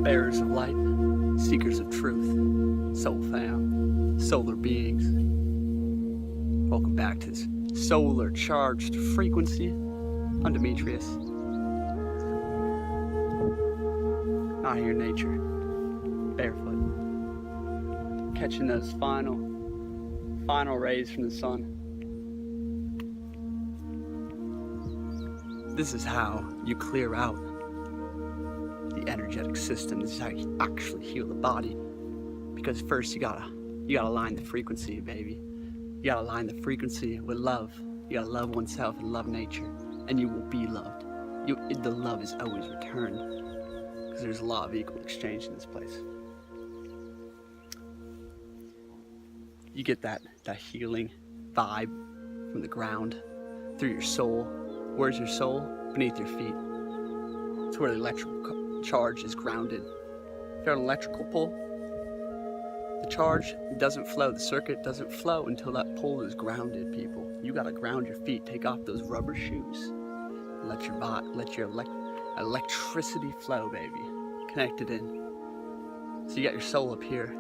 bearers of light, seekers of truth, soul fam, solar beings. Welcome back to this solar charged frequency. I'm Demetrius. Out here in nature, barefoot, catching those final rays from the sun. This is how you clear out the energetic system. This is how you actually heal the body. Because first you gotta align the frequency, baby. You gotta align the frequency with love. You gotta love oneself and love nature, and you will be loved. The love is always returned, because there's a law of equal exchange in this place. You get that healing vibe from the ground through your soul. Where's your soul? Beneath your feet. It's where the electrical charge is grounded. If you're an electrical pole, the charge doesn't flow, the circuit doesn't flow until that pole is grounded, people. You gotta ground your feet, take off those rubber shoes. Let your electricity flow, baby. Connect it in. So you got your soul up here,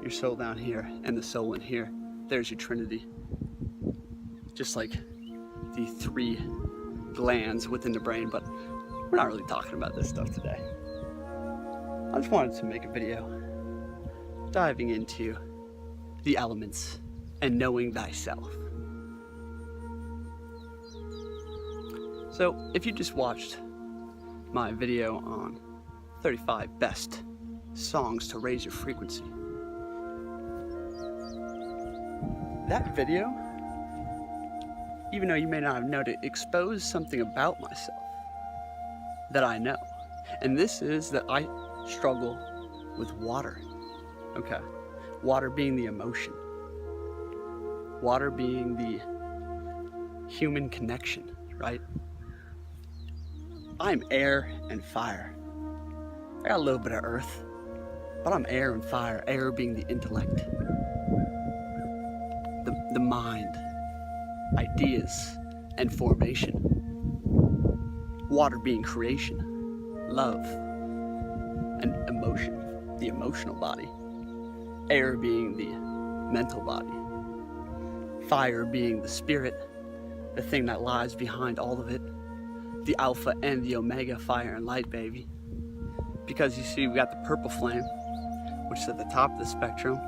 your soul down here, and the soul in here. There's your trinity. Just like the three glands within the brain, but we're not really talking about this stuff today. I just wanted to make a video diving into the elements and knowing thyself. So if you just watched my video on 35 best songs to raise your frequency, that video, even though you may not have known it, exposed something about myself that I know. And this is that I struggle with water. Okay. Water being the emotion. Water being the human connection, right? I'm air and fire. I got a little bit of earth, but I'm air and fire. Air being the intellect, the mind, ideas, and formation. Water being creation, love, and emotion, the emotional body. Air being the mental body. Fire being the spirit, the thing that lies behind all of it. The alpha and the omega, fire and light, baby. Because you see, we got the purple flame, which is at the top of the spectrum,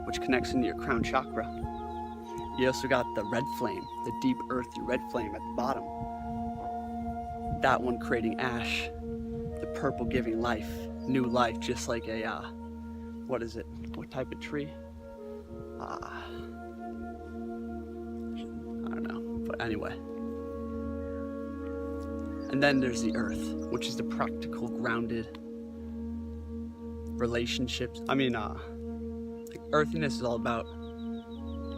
which connects into your crown chakra. You also got the red flame, the deep earthy red flame at the bottom. That one creating ash, the purple giving life, new life, just like a, what is it? What type of tree? I don't know, but anyway. And then there's the earth, which is the practical, grounded relationships. I mean, like earthiness is all about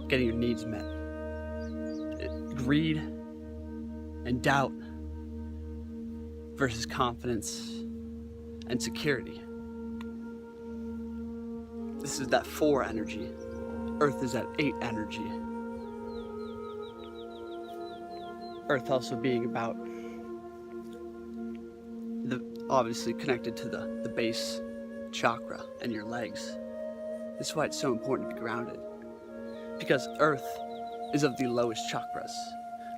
getting your needs met. Greed and doubt versus confidence and security. This is that 4 energy. Earth is that 8 energy. Earth also being about obviously connected to the base chakra and your legs. This is why it's so important to be grounded. Because Earth is of the lowest chakras.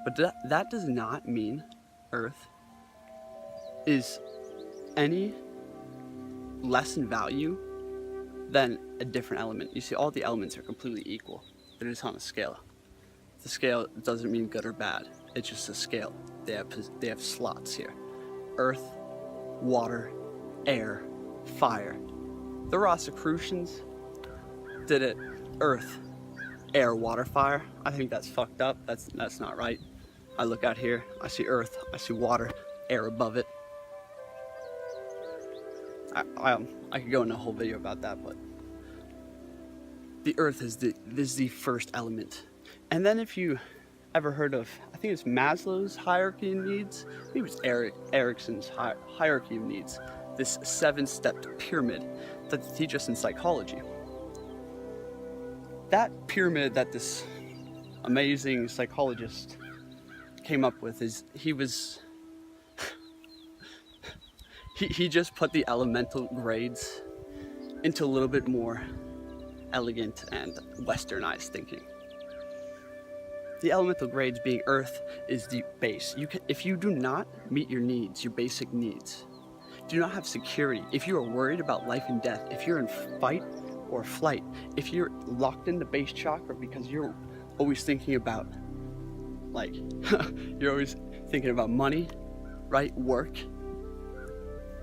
But that does not mean Earth is any less in value than a different element. You see, all the elements are completely equal. They're just on a scale. The scale doesn't mean good or bad. It's just a scale. They have slots here. Earth, water, air, fire. The Rosicrucians did it earth, air, water, fire. I think that's fucked up. That's not right. I look out here, I see earth, I see water, air above it. I could go into a whole video about that, but the earth is the first element. And then if you ever heard of, I think it's Maslow's hierarchy of needs, maybe it's Erickson's hierarchy of needs, this 7-stepped pyramid that they teach us in psychology. That pyramid that this amazing psychologist came up with is, he was he just put the elemental grades into a little bit more elegant and westernized thinking. The elemental grades being earth is the base. If you do not meet your needs, your basic needs, do not have security, if you are worried about life and death, if you're in fight or flight, if you're locked in the base chakra because you're always thinking about, like, you're always thinking about money, right? Work.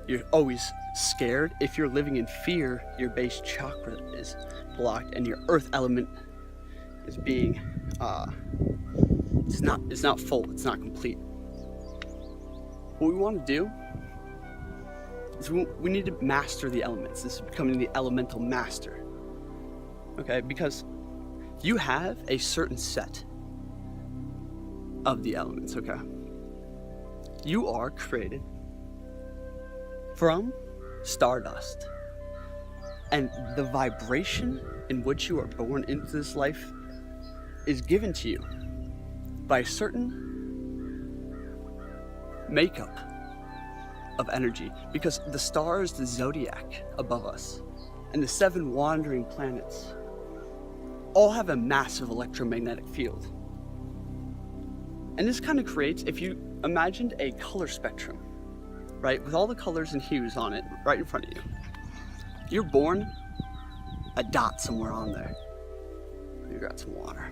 You're always scared. If you're living in fear, your base chakra is blocked and your earth element is being, it's not full, it's not complete. What we want to do is we need to master the elements. This is becoming the elemental master. Okay, because you have a certain set of the elements, okay? You are created from stardust. And the vibration in which you are born into this life is given to you by a certain makeup of energy, because the stars, the zodiac above us, and the 7 wandering planets all have a massive electromagnetic field. And this kind of creates, if you imagined a color spectrum, right, with all the colors and hues on it right in front of you, you're born a dot somewhere on there. You got some water.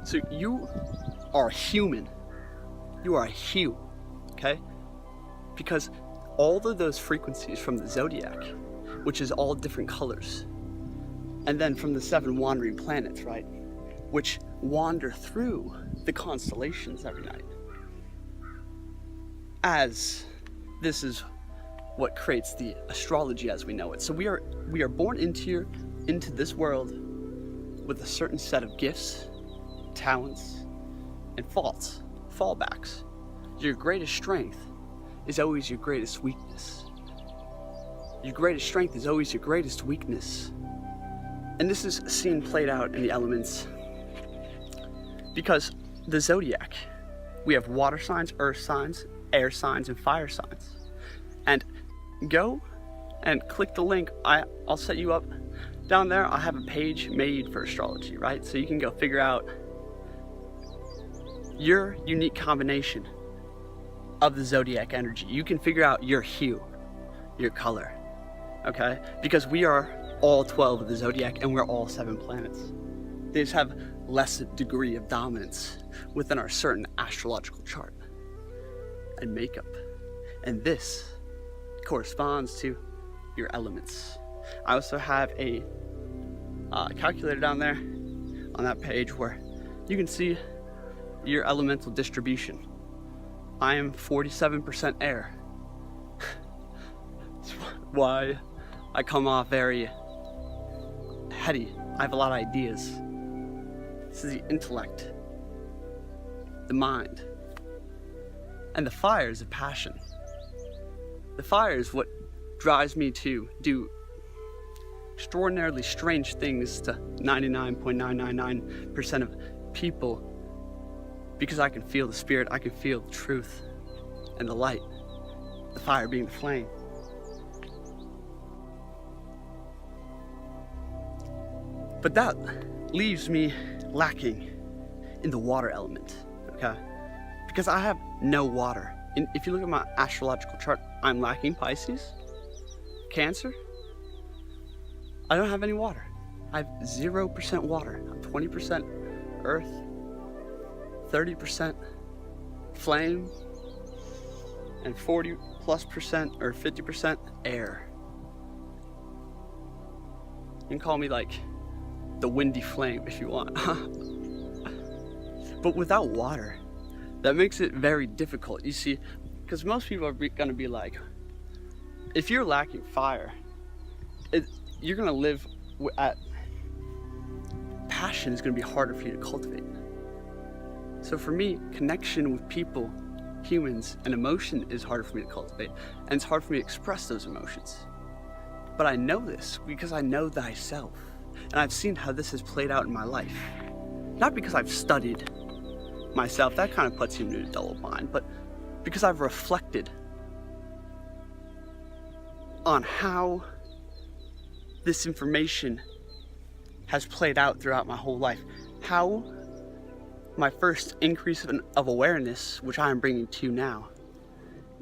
So you are human. You are a hue, okay? Because all of those frequencies from the zodiac, which is all different colors, and then from the 7 wandering planets, right, which wander through the constellations every night. As this is what creates the astrology as we know it. So we are born into this world with a certain set of gifts, talents, and fallbacks. Your greatest strength is always your greatest weakness. Your greatest strength is always your greatest weakness. And this is seen played out in the elements, because the zodiac, we have water signs, earth signs, air signs, and fire signs. And go and click the link. I'll set you up down there. I'll have a page made for astrology, right? So you can go figure out your unique combination of the zodiac energy. You can figure out your hue, your color, okay? Because we are all 12 of the zodiac and we're all 7 planets. They just have less degree of dominance within our certain astrological chart and makeup. And this corresponds to your elements. I also have a calculator down there on that page where you can see your elemental distribution. I am 47% air. That's why I come off very heady. I have a lot of ideas. This is the intellect, the mind, and the fire is a passion. The fire is what drives me to do extraordinarily strange things to 99.999% of people, because I can feel the spirit, I can feel the truth and the light, the fire being the flame. But that leaves me lacking in the water element, okay? Because I have no water. And if you look at my astrological chart, I'm lacking Pisces, Cancer. I don't have any water. I have 0% water. I'm 20% earth, 30% flame, and 40+% or 50% air. You can call me like the windy flame if you want. But without water, that makes it very difficult. You see, because most people are gonna be like, if you're lacking fire, you're gonna live at passion is gonna be harder for you to cultivate. So for me, connection with people, humans, and emotion is harder for me to cultivate, and it's hard for me to express those emotions. But I know this because I know thyself, and I've seen how this has played out in my life. Not because I've studied myself, that kind of puts you into a double bind. But because I've reflected on how this information has played out throughout my whole life, how my first increase of awareness, which I am bringing to you now,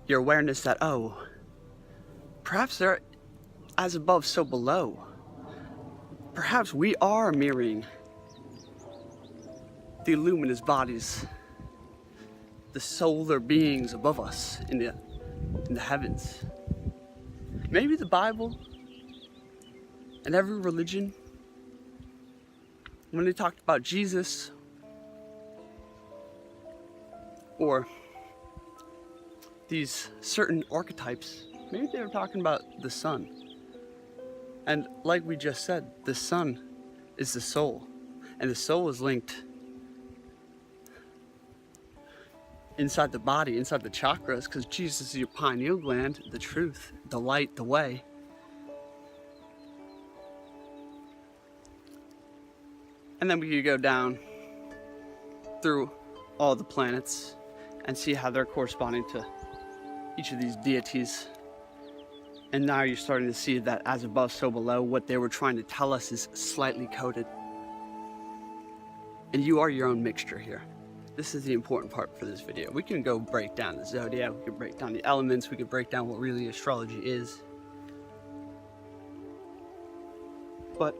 your awareness that, oh, perhaps they're as above, so below. Perhaps we are mirroring the luminous bodies, the solar beings above us in the heavens. Maybe the Bible and every religion, when they talked about Jesus or these certain archetypes, maybe they were talking about the sun. And like we just said, the sun is the soul, and the soul is linked inside the body, inside the chakras, because Jesus is your pineal gland, the truth, the light, the way. And then we could go down through all the planets and see how they're corresponding to each of these deities. And now you're starting to see that as above, so below, what they were trying to tell us is slightly coded. And you are your own mixture here. This is the important part for this video. We can go break down the zodiac, we can break down the elements, we can break down what really astrology is. But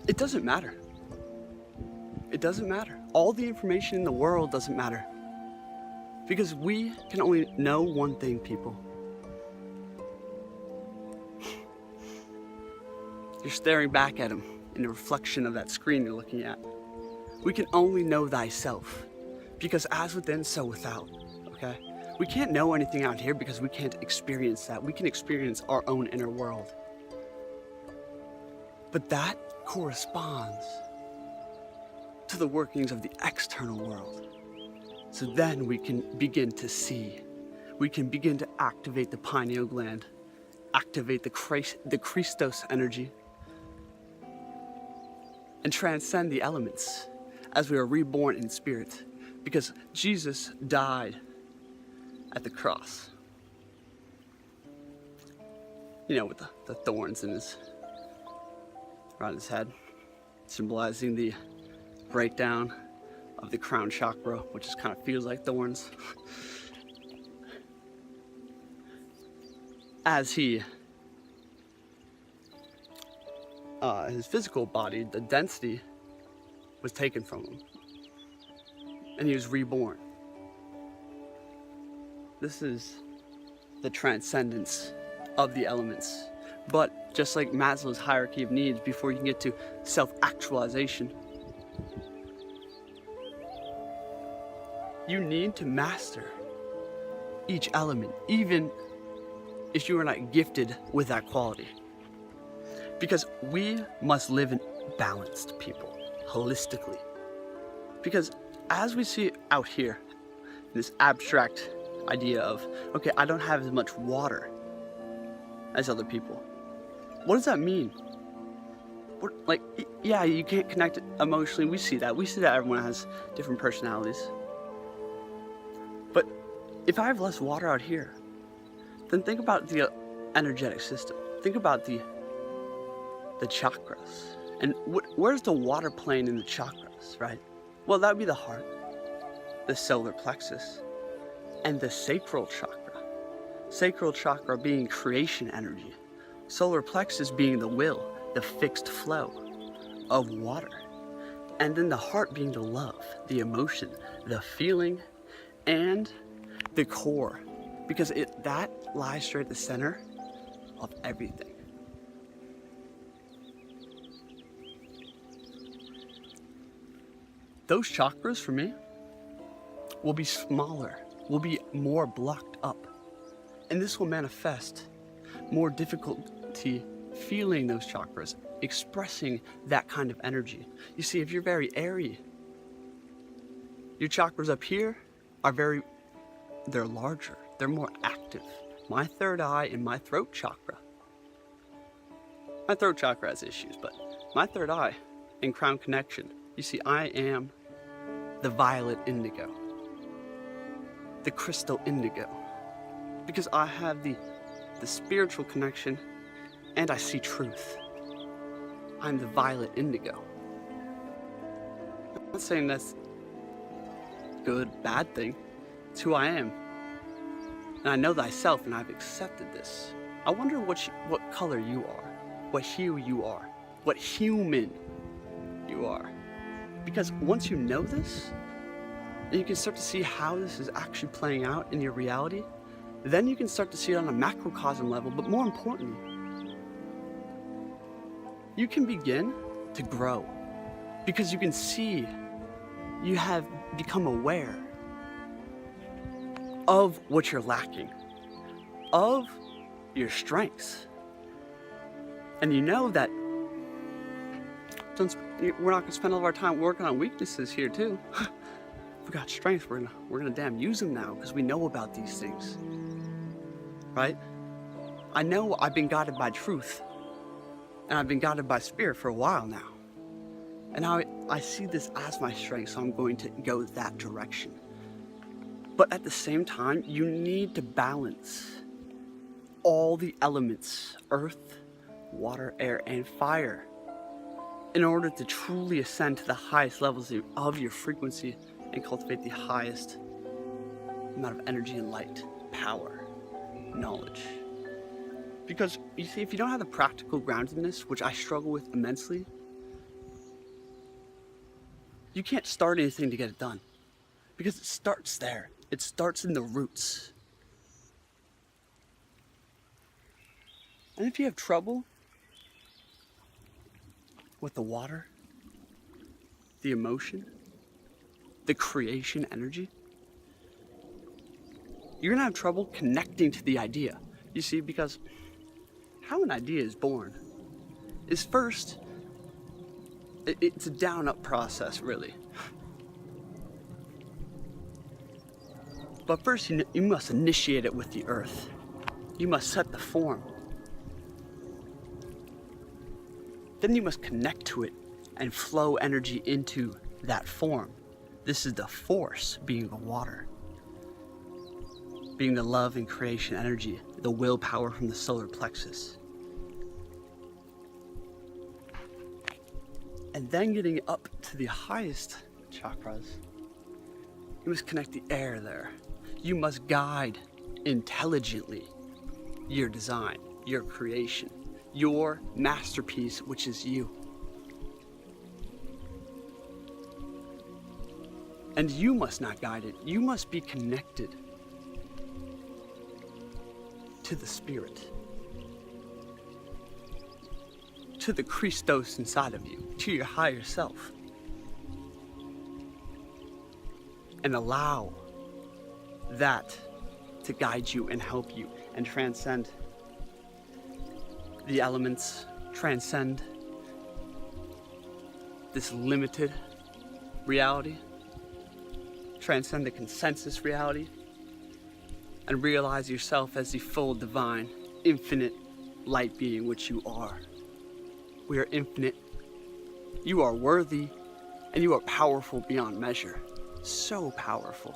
it doesn't matter. It doesn't matter. All the information in the world doesn't matter. Because we can only know one thing, people. You're staring back at him in the reflection of that screen you're looking at. We can only know thyself, because as within, so without, okay? We can't know anything out here because we can't experience that. We can experience our own inner world. But that corresponds to the workings of the external world. So then we can begin to see. We can begin to activate the pineal gland, activate the Christos energy, and transcend the elements as we are reborn in spirit, because Jesus died at the cross. You know, with the thorns around his head, symbolizing the breakdown of the crown chakra, which just kind of feels like thorns. As he, his physical body, the density was taken from him, and he was reborn. This is the transcendence of the elements. But just like Maslow's hierarchy of needs, before you can get to self-actualization, you need to master each element, even if you are not gifted with that quality. Because we must live in balanced people, holistically. Because as we see out here, this abstract idea of, okay, I don't have as much water as other people. What does that mean? Like, yeah, you can't connect emotionally. We see that. We see that everyone has different personalities. But if I have less water out here, then think about the energetic system. Think about the chakras. And where's the water plane in the chakras, right? Well, that would be the heart, the solar plexus, and the sacral chakra. Sacral chakra being creation energy. Solar plexus being the will, the fixed flow of water. And then the heart being the love, the emotion, the feeling, and the core. Because that lies straight at the center of everything. Those chakras, for me, will be smaller, will be more blocked up. And this will manifest more difficulty feeling those chakras, expressing that kind of energy. You see, if you're very airy, your chakras up here are they're larger, they're more active. My third eye and my throat chakra. My throat chakra has issues, but my third eye and crown connection, you see, I am the violet indigo, the crystal indigo, because I have the spiritual connection and I see truth. I'm the violet indigo. I'm not saying that's good, bad thing. It's who I am. And I know thyself, and I've accepted this. I wonder what color you are, what hue you are, what human you are. Because once you know this, and you can start to see how this is actually playing out in your reality, then you can start to see it on a macrocosm level, but more importantly, you can begin to grow because you can see you have become aware of what you're lacking, of your strengths. And you know that we're not gonna spend all of our time working on weaknesses here too. If we got strengths, we're gonna damn use them now because we know about these things, right? I know I've been guided by truth and I've been guided by spirit for a while now. And now I see this as my strength, so I'm going to go that direction. But at the same time, you need to balance all the elements, earth, water, air, and fire, in order to truly ascend to the highest levels of your frequency and cultivate the highest amount of energy and light, power, knowledge. Because you see, if you don't have the practical groundedness, which I struggle with immensely, you can't start anything to get it done. Because it starts there. It starts in the roots. And if you have trouble with the water, the emotion, the creation energy, you're gonna have trouble connecting to the idea. You see, because how an idea is born is first, it's a down-up process, really. But first, you must initiate it with the earth. You must set the form. Then you must connect to it and flow energy into that form. This is the force, being the water, being the love and creation energy, the willpower from the solar plexus. And then getting up to the highest chakras, you must connect the air there. You must guide intelligently your design, your creation, your masterpiece, which is you. And you must not guide it. You must be connected to the spirit, to the Christos inside of you, to your higher self. And allow that to guide you and help you and transcend the elements, transcend this limited reality, transcend the consensus reality, and realize yourself as the full divine, infinite light being which you are. We are infinite, you are worthy, and you are powerful beyond measure. So powerful.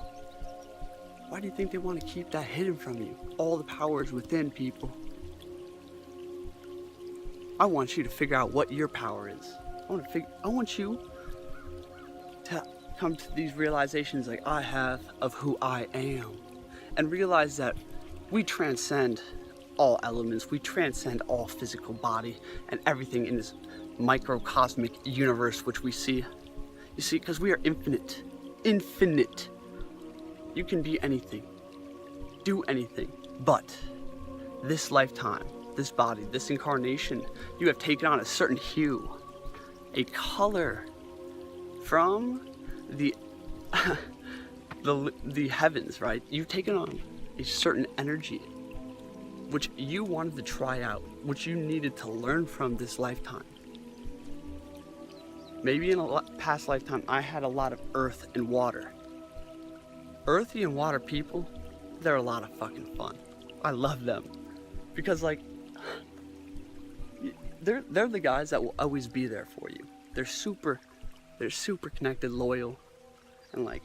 Why do you think they want to keep that hidden from you? All the power is within, people. I want you to figure out what your power is. I want you to come to these realizations like I have of who I am. And realize that we transcend all elements. We transcend all physical body and everything in this microcosmic universe which we see. You see, because we are infinite. Infinite. You can be anything, do anything, but this lifetime, this body, this incarnation, you have taken on a certain hue, a color from the the heavens, right? You've taken on a certain energy which you wanted to try out, which you needed to learn from this lifetime. Maybe in a past lifetime, I had a lot of earth and water. Earthy and water people, they're a lot of fucking fun. I love them. Because like, they're the guys that will always be there for you. They're super connected, loyal, and like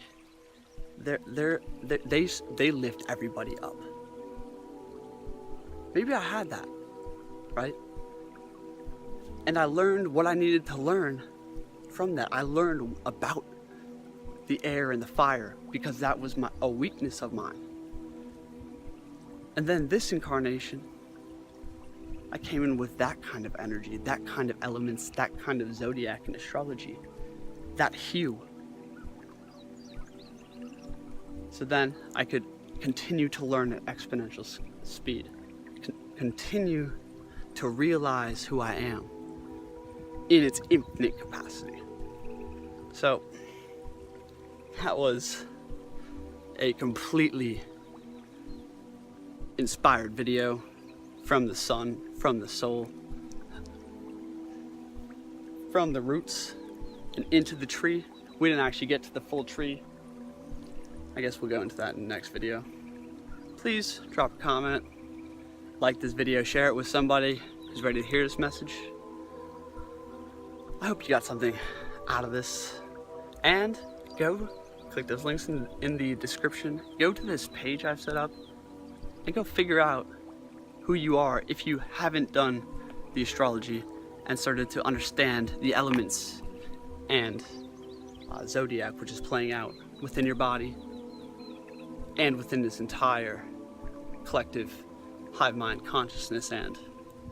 they lift everybody up. Maybe I had that, right? And I learned what I needed to learn from that. I learned about the air and the fire because that was a weakness of mine. And then this incarnation, I came in with that kind of energy, that kind of elements, that kind of zodiac and astrology, that hue. So then I could continue to learn at exponential speed, continue to realize who I am in its infinite capacity. So that was a completely inspired video from the sun, from the soul, from the roots and into the tree. We didn't actually get to the full tree. I guess we'll go into that in the next video. Please drop a comment, like this video, share it with somebody who's ready to hear this message. I hope you got something out of this. And go click those links in the description. Go to this page I've set up and go figure out who you are if you haven't done the astrology and started to understand the elements and zodiac, which is playing out within your body and within this entire collective hive mind consciousness and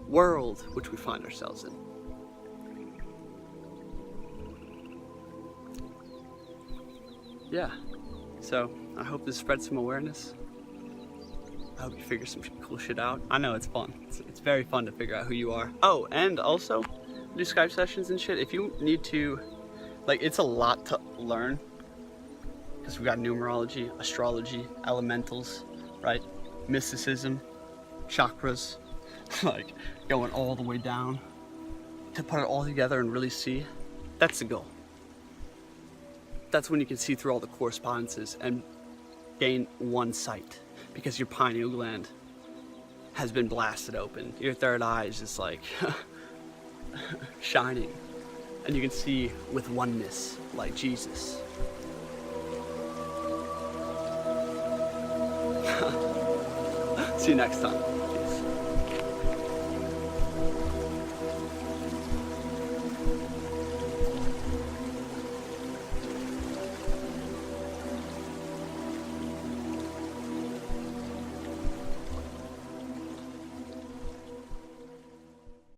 world which we find ourselves in. Yeah, so I hope this spreads some awareness. I hope you figure some cool shit out. I know it's fun. It's very fun to figure out who you are. Oh, and also do Skype sessions and shit. If you need to, like, it's a lot to learn because we got numerology, astrology, elementals, right? Mysticism, chakras, like going all the way down to put it all together and really see. That's the goal. That's when you can see through all the correspondences and gain one sight, because your pineal gland has been blasted open. Your third eye is just like shining, and you can see with oneness like Jesus. See you next time.